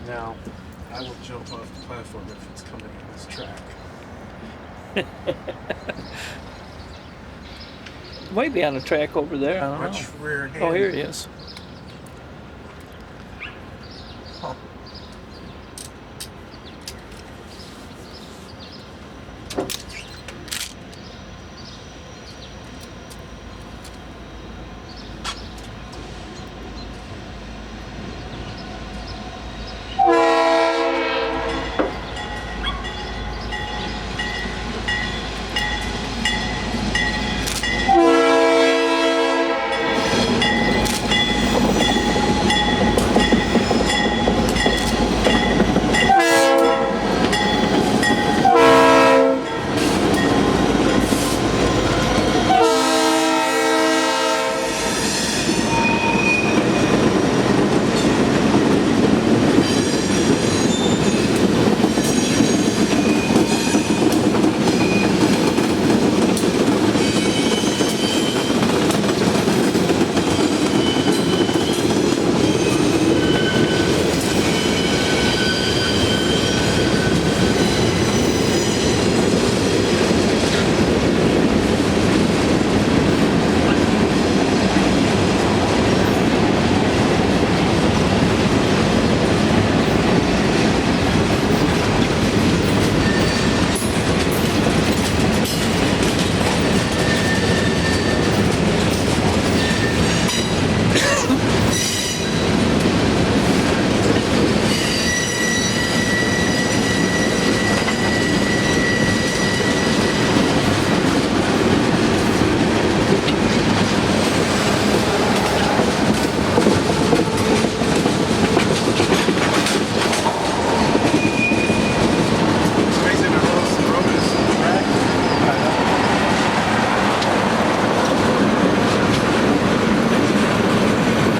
Now, I will jump off the platform if it's coming on this track. Might be on a track over there. I don't Watch know. rear hand. Oh, here he is.